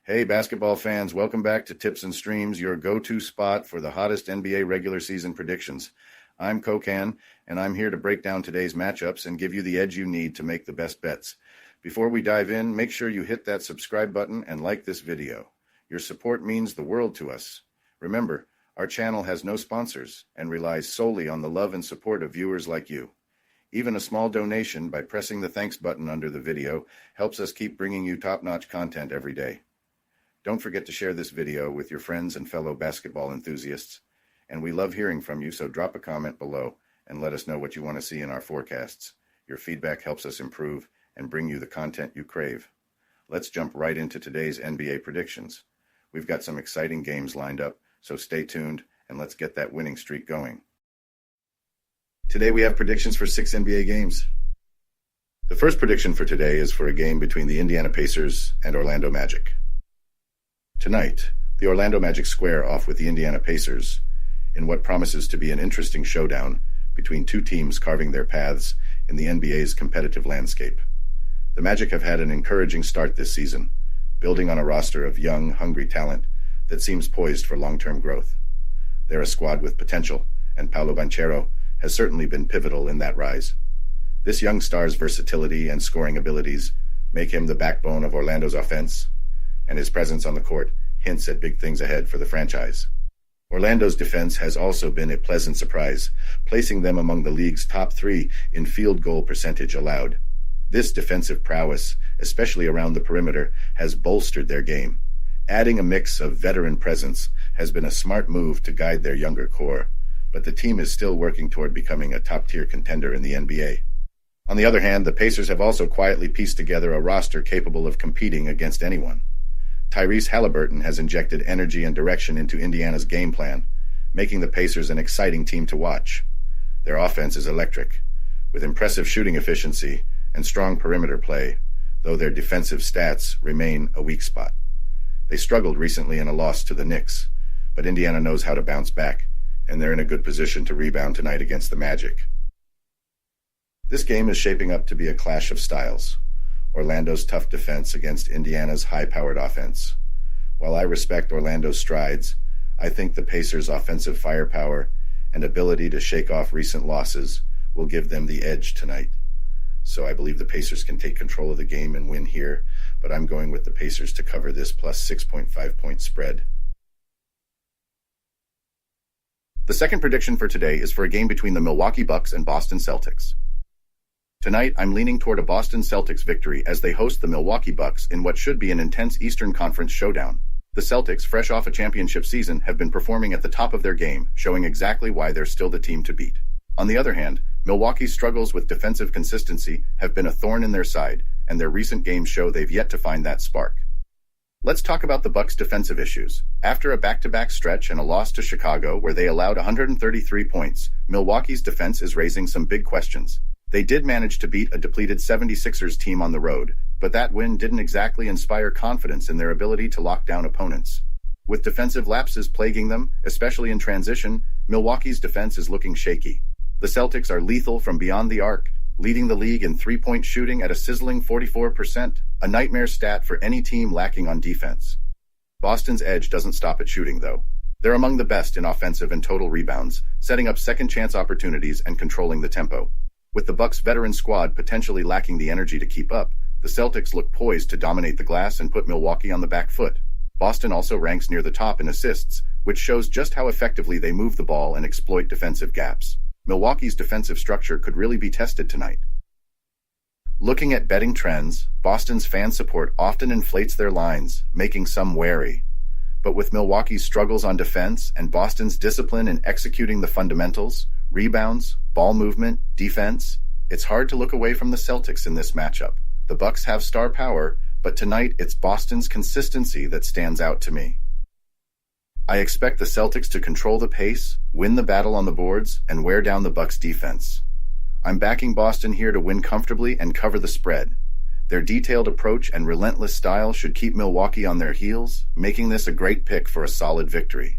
Hey, basketball fans, welcome back to Tips and Streams, your go-to spot for the hottest NBA regular season predictions. I'm Kokan, and I'm here to break down today's matchups and give you the edge you need to make the best bets. Before we dive in, make sure you hit that subscribe button and like this video. Your support means the world to us. Remember, our channel has no sponsors and relies solely on the love and support of viewers like you. Even a small donation by pressing the thanks button under the video helps us keep bringing you top-notch content every day. Don't forget to share this video with your friends and fellow basketball enthusiasts. And we love hearing from you, so drop a comment below and let us know what you want to see in our forecasts. Your feedback helps us improve and bring you the content you crave. Let's jump right into today's NBA predictions. We've got some exciting games lined up, so stay tuned and let's get that winning streak going. Today we have predictions for 6 NBA games. The first prediction for today is for a game between the Indiana Pacers and Orlando Magic. Tonight, the Orlando Magic square off with the Indiana Pacers in what promises to be an interesting showdown between two teams carving their paths in the NBA's competitive landscape. The Magic have had an encouraging start this season, building on a roster of young, hungry talent that seems poised for long-term growth. They're a squad with potential, and Paolo Banchero has certainly been pivotal in that rise. This young star's versatility and scoring abilities make him the backbone of Orlando's offense, and his presence on the court hints at big things ahead for the franchise. Orlando's defense has also been a pleasant surprise, placing them among the league's top 3 in field goal percentage allowed. This defensive prowess, especially around the perimeter, has bolstered their game. Adding a mix of veteran presence has been a smart move to guide their younger core, but the team is still working toward becoming a top-tier contender in the NBA. On the other hand, the Pacers have also quietly pieced together a roster capable of competing against anyone. Tyrese Halliburton has injected energy and direction into Indiana's game plan, making the Pacers an exciting team to watch. Their offense is electric, with impressive shooting efficiency and strong perimeter play, though their defensive stats remain a weak spot. They struggled recently in a loss to the Knicks, but Indiana knows how to bounce back, and they're in a good position to rebound tonight against the Magic. This game is shaping up to be a clash of styles. Orlando's tough defense against Indiana's high-powered offense. While I respect Orlando's strides, I think the Pacers' offensive firepower and ability to shake off recent losses will give them the edge tonight. So I believe the Pacers can take control of the game and win here, but I'm going with the Pacers to cover this plus 6.5 point spread. The second prediction for today is for a game between the Milwaukee Bucks and Boston Celtics. Tonight, I'm leaning toward a Boston Celtics victory as they host the Milwaukee Bucks in what should be an intense Eastern Conference showdown. The Celtics, fresh off a championship season, have been performing at the top of their game, showing exactly why they're still the team to beat. On the other hand, Milwaukee's struggles with defensive consistency have been a thorn in their side, and their recent games show they've yet to find that spark. Let's talk about the Bucks' defensive issues. After a back-to-back stretch and a loss to Chicago where they allowed 133 points, Milwaukee's defense is raising some big questions. They did manage to beat a depleted 76ers team on the road, but that win didn't exactly inspire confidence in their ability to lock down opponents. With defensive lapses plaguing them, especially in transition, Milwaukee's defense is looking shaky. The Celtics are lethal from beyond the arc, leading the league in three-point shooting at a sizzling 44%, a nightmare stat for any team lacking on defense. Boston's edge doesn't stop at shooting, though. They're among the best in offensive and total rebounds, setting up second-chance opportunities and controlling the tempo. With the Bucks' veteran squad potentially lacking the energy to keep up, the Celtics look poised to dominate the glass and put Milwaukee on the back foot. Boston also ranks near the top in assists, which shows just how effectively they move the ball and exploit defensive gaps. Milwaukee's defensive structure could really be tested tonight. Looking at betting trends, Boston's fan support often inflates their lines, making some wary. But with Milwaukee's struggles on defense and Boston's discipline in executing the fundamentals, rebounds, ball movement, defense, it's hard to look away from the Celtics in this matchup. The Bucks have star power, but tonight it's Boston's consistency that stands out to me. I expect the Celtics to control the pace, win the battle on the boards, and wear down the Bucks' defense. I'm backing Boston here to win comfortably and cover the spread. Their detailed approach and relentless style should keep Milwaukee on their heels, making this a great pick for a solid victory.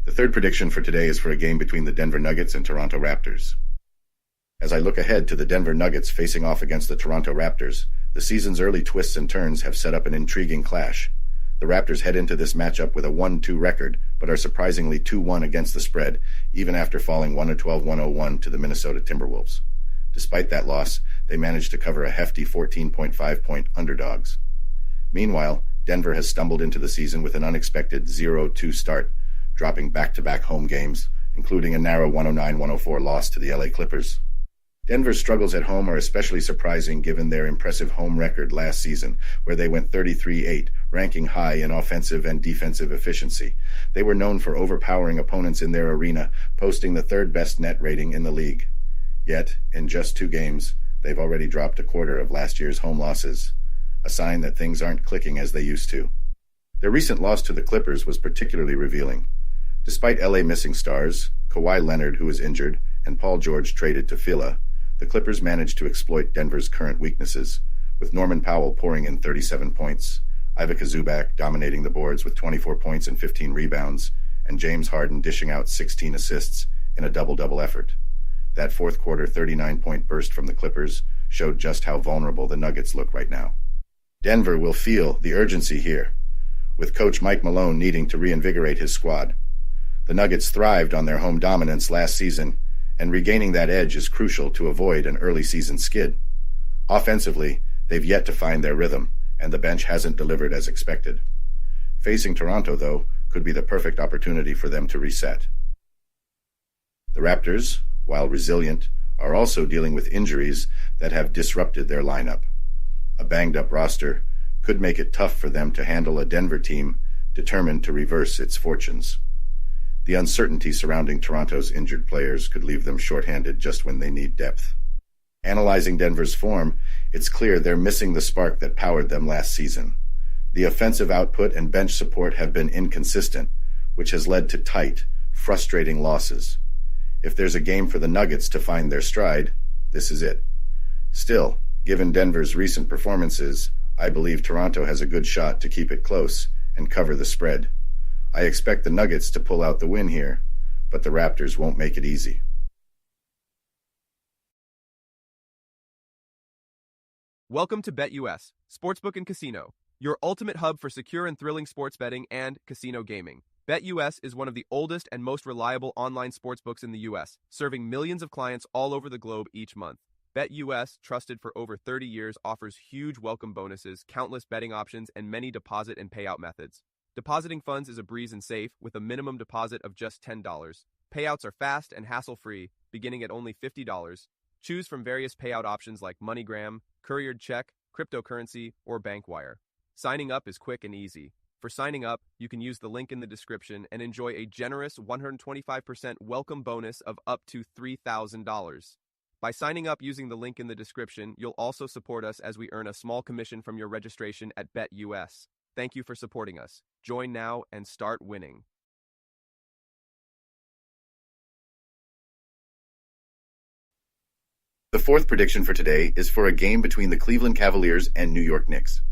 The third prediction for today is for a game between the Denver Nuggets and Toronto Raptors. As I look ahead to the Denver Nuggets facing off against the Toronto Raptors, The season's early twists and turns have set up an intriguing clash. The Raptors head into this matchup with a 1-2 record, but are surprisingly 2-1 against the spread, even after falling 112-101 to the Minnesota Timberwolves. Despite that loss, they managed to cover a hefty 14.5-point underdogs. Meanwhile, Denver has stumbled into the season with an unexpected 0-2 start, dropping back-to-back home games, including a narrow 109-104 loss to the LA Clippers. Denver's struggles at home are especially surprising given their impressive home record last season, where they went 33-8, ranking high in offensive and defensive efficiency. They were known for overpowering opponents in their arena, posting the third-best net rating in the league. Yet, in just 2 games, they've already dropped a quarter of last year's home losses, a sign that things aren't clicking as they used to. Their recent loss to the Clippers was particularly revealing. Despite LA missing stars, Kawhi Leonard, who was injured, and Paul George traded to Philly, the Clippers managed to exploit Denver's current weaknesses, with Norman Powell pouring in 37 points, Ivica Zubac dominating the boards with 24 points and 15 rebounds, and James Harden dishing out 16 assists in a double-double effort. That fourth-quarter 39-point burst from the Clippers showed just how vulnerable the Nuggets look right now. Denver will feel the urgency here, with coach Mike Malone needing to reinvigorate his squad. The Nuggets thrived on their home dominance last season, and regaining that edge is crucial to avoid an early season skid. Offensively, they've yet to find their rhythm, and the bench hasn't delivered as expected. Facing Toronto, though, could be the perfect opportunity for them to reset. The Raptors, while resilient, are also dealing with injuries that have disrupted their lineup. A banged-up roster could make it tough for them to handle a Denver team determined to reverse its fortunes. The uncertainty surrounding Toronto's injured players could leave them shorthanded just when they need depth. Analyzing Denver's form, it's clear they're missing the spark that powered them last season. The offensive output and bench support have been inconsistent, which has led to tight, frustrating losses. If there's a game for the Nuggets to find their stride, this is it. Still, given Denver's recent performances, I believe Toronto has a good shot to keep it close and cover the spread. I expect the Nuggets to pull out the win here, but the Raptors won't make it easy. Welcome to BetUS, Sportsbook and Casino, your ultimate hub for secure and thrilling sports betting and casino gaming. BetUS is one of the oldest and most reliable online sportsbooks in the U.S., serving millions of clients all over the globe each month. BetUS, trusted for over 30 years, offers huge welcome bonuses, countless betting options, and many deposit and payout methods. Depositing funds is a breeze and safe, with a minimum deposit of just $10. Payouts are fast and hassle-free, beginning at only $50. Choose from various payout options like MoneyGram, couriered check, cryptocurrency, or bank wire. Signing up is quick and easy. For signing up, you can use the link in the description and enjoy a generous 125% welcome bonus of up to $3,000. By signing up using the link in the description, you'll also support us as we earn a small commission from your registration at BetUS. Thank you for supporting us. Join now and start winning. The fourth prediction for today is for a game between the Cleveland Cavaliers and New York Knicks.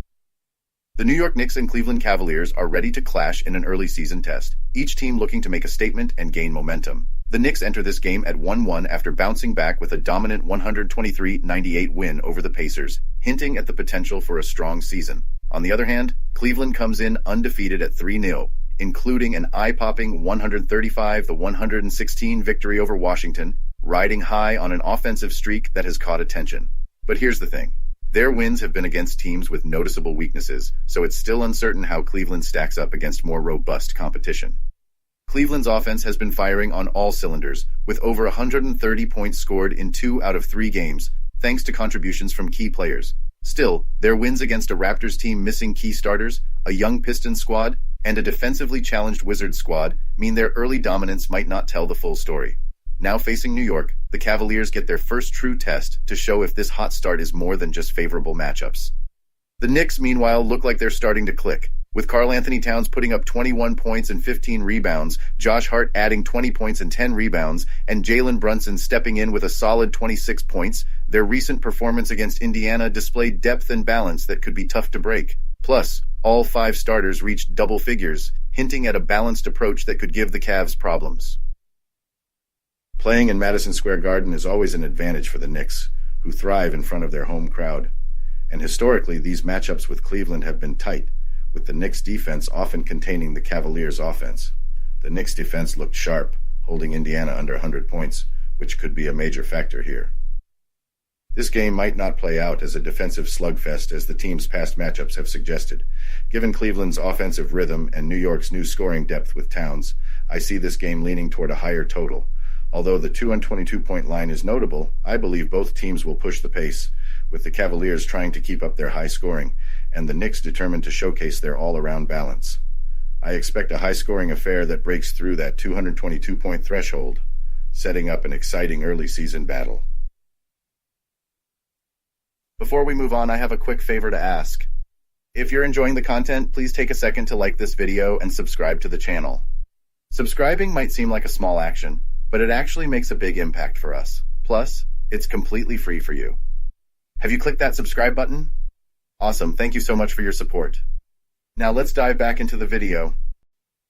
The New York Knicks and Cleveland Cavaliers are ready to clash in an early season test, each team looking to make a statement and gain momentum. The Knicks enter this game at 1-1 after bouncing back with a dominant 123-98 win over the Pacers, hinting at the potential for a strong season. On the other hand, Cleveland comes in undefeated at 3-0, including an eye-popping 135-116 victory over Washington, riding high on an offensive streak that has caught attention. But here's the thing. Their wins have been against teams with noticeable weaknesses, so it's still uncertain how Cleveland stacks up against more robust competition. Cleveland's offense has been firing on all cylinders, with over 130 points scored in 2 out of 3 games, thanks to contributions from key players. Still, their wins against a Raptors team missing key starters, a young Pistons squad, and a defensively challenged Wizards squad mean their early dominance might not tell the full story. Now facing New York, the Cavaliers get their first true test to show if this hot start is more than just favorable matchups. The Knicks, meanwhile, look like they're starting to click, with Karl Anthony Towns putting up 21 points and 15 rebounds, Josh Hart adding 20 points and 10 rebounds, and Jalen Brunson stepping in with a solid 26 points. Their recent performance against Indiana displayed depth and balance that could be tough to break. Plus, all 5 starters reached double figures, hinting at a balanced approach that could give the Cavs problems. Playing in Madison Square Garden is always an advantage for the Knicks, who thrive in front of their home crowd. and historically these matchups with Cleveland have been tight, with the Knicks defense often containing the Cavaliers offense. The Knicks defense looked sharp, holding Indiana under 100 points, which could be a major factor here. This game might not play out as a defensive slugfest as the team's past matchups have suggested. Given Cleveland's offensive rhythm and New York's new scoring depth with Towns, I see this game leaning toward a higher total. Although the 222-point line is notable, I believe both teams will push the pace, with the Cavaliers trying to keep up their high scoring, and the Knicks determined to showcase their all-around balance. I expect a high-scoring affair that breaks through that 222-point threshold, setting up an exciting early-season battle. Before we move on, I have a quick favor to ask. If you're enjoying the content, please take a second to like this video and subscribe to the channel. Subscribing might seem like a small action, but it actually makes a big impact for us. Plus, it's completely free for you. Have you clicked that subscribe button? Awesome, thank you so much for your support. Now let's dive back into the video.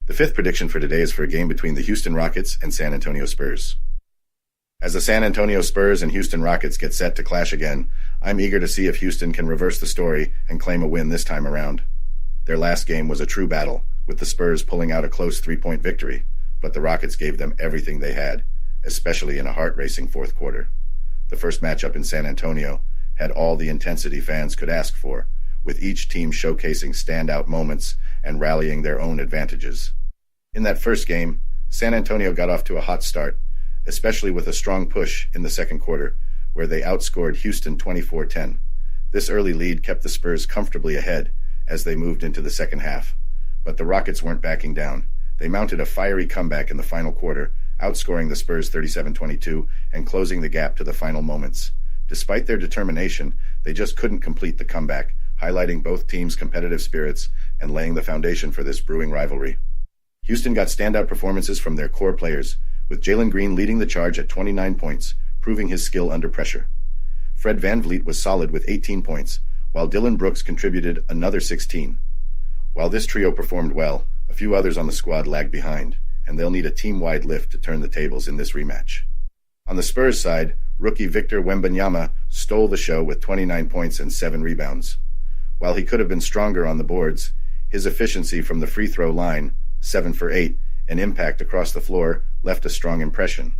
The fifth prediction for today is for a game between the Houston Rockets and San Antonio Spurs. As the San Antonio Spurs and Houston Rockets get set to clash again, I'm eager to see if Houston can reverse the story and claim a win this time around. Their last game was a true battle, with the Spurs pulling out a close 3-point victory, but the Rockets gave them everything they had, especially in a heart-racing fourth quarter. The first matchup in San Antonio had all the intensity fans could ask for, with each team showcasing standout moments and rallying their own advantages. In that first game, San Antonio got off to a hot start, especially with a strong push in the second quarter, where they outscored Houston 24-10. This early lead kept the Spurs comfortably ahead as they moved into the second half. But the Rockets weren't backing down. They mounted a fiery comeback in the final quarter, outscoring the Spurs 37-22 and closing the gap to the final moments. Despite their determination, they just couldn't complete the comeback, highlighting both teams' competitive spirits and laying the foundation for this brewing rivalry. Houston got standout performances from their core players, with Jalen Green leading the charge at 29 points, proving his skill under pressure. Fred VanVleet was solid with 18 points, while Dylan Brooks contributed another 16. While this trio performed well, a few others on the squad lagged behind, and they'll need a team-wide lift to turn the tables in this rematch. On the Spurs side, rookie Victor Wembanyama stole the show with 29 points and 7 rebounds. While he could have been stronger on the boards, his efficiency from the free throw line, 7 for 8, and impact across the floor left a strong impression.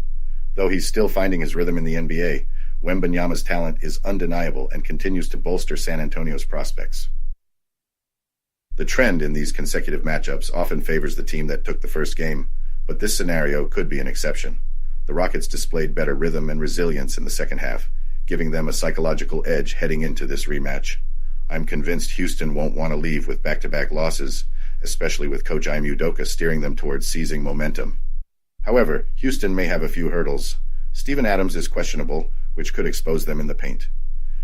Though he's still finding his rhythm in the NBA, Wembanyama's talent is undeniable and continues to bolster San Antonio's prospects. The trend in these consecutive matchups often favors the team that took the first game, but this scenario could be an exception. The Rockets displayed better rhythm and resilience in the second half, giving them a psychological edge heading into this rematch. I'm convinced Houston won't want to leave with back-to-back losses, especially with Coach Ime Udoka steering them towards seizing momentum. However, Houston may have a few hurdles. Steven Adams is questionable, which could expose them in the paint.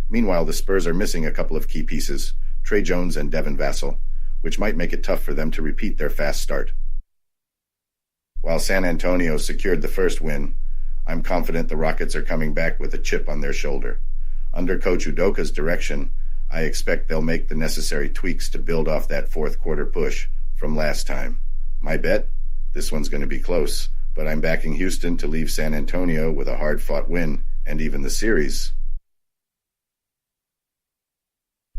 Meanwhile, the Spurs are missing a couple of key pieces, Trey Jones and Devin Vassell, which might make it tough for them to repeat their fast start. While San Antonio secured the first win, I'm confident the Rockets are coming back with a chip on their shoulder. Under Coach Udoka's direction, I expect they'll make the necessary tweaks to build off that fourth quarter push from last time. My bet? This one's going to be close, but I'm backing Houston to leave San Antonio with a hard-fought win and even the series.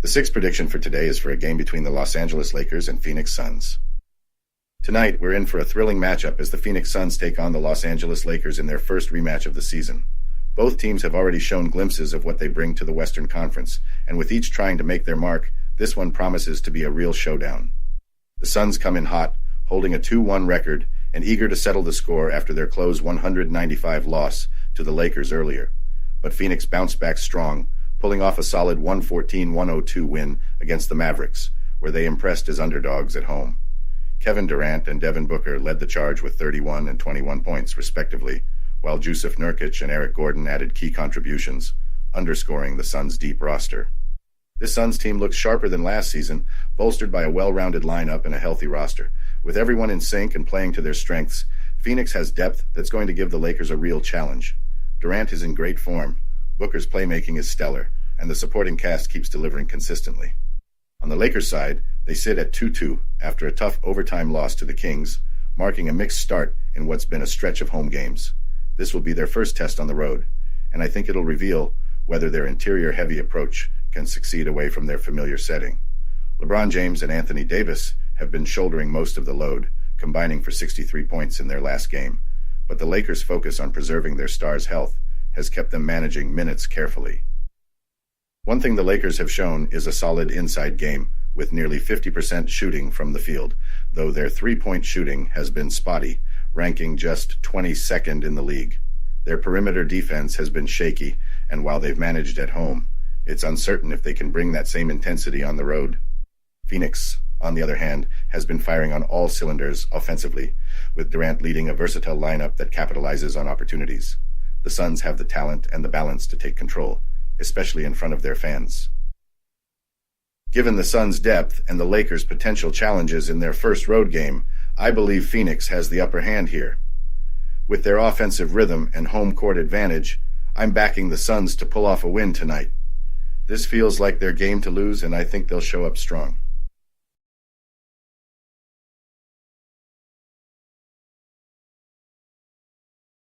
The sixth prediction for today is for a game between the Los Angeles Lakers and Phoenix Suns. Tonight, we're in for a thrilling matchup as the Phoenix Suns take on the Los Angeles Lakers in their first rematch of the season. Both teams have already shown glimpses of what they bring to the Western Conference, and with each trying to make their mark, this one promises to be a real showdown. The Suns come in hot, holding a 2-1 record, and eager to settle the score after their close 195 loss to the Lakers earlier. But Phoenix bounced back strong, pulling off a solid 114-102 win against the Mavericks, where they impressed as underdogs at home. Kevin Durant and Devin Booker led the charge with 31 and 21 points, respectively, while Jusuf Nurkic and Eric Gordon added key contributions, underscoring the Suns' deep roster. This Suns team looks sharper than last season, bolstered by a well-rounded lineup and a healthy roster. With everyone in sync and playing to their strengths, Phoenix has depth that's going to give the Lakers a real challenge. Durant is in great form, Booker's playmaking is stellar, and the supporting cast keeps delivering consistently. On the Lakers side, they sit at 2-2 after a tough overtime loss to the Kings, marking a mixed start in what's been a stretch of home games. This will be their first test on the road, and I think it'll reveal whether their interior-heavy approach can succeed away from their familiar setting. LeBron James and Anthony Davis have been shouldering most of the load, combining for 63 points in their last game, but the Lakers' focus on preserving their stars' health has kept them managing minutes carefully. One thing the Lakers have shown is a solid inside game, with nearly 50% shooting from the field, though their three-point shooting has been spotty, ranking just 22nd in the league. Their perimeter defense has been shaky, and while they've managed at home, it's uncertain if they can bring that same intensity on the road. Phoenix, on the other hand, has been firing on all cylinders offensively, with Durant leading a versatile lineup that capitalizes on opportunities. The Suns have the talent and the balance to take control, especially in front of their fans. Given the Suns' depth and the Lakers' potential challenges in their first road game, I believe Phoenix has the upper hand here. With their offensive rhythm and home court advantage, I'm backing the Suns to pull off a win tonight. This feels like their game to lose, and I think they'll show up strong.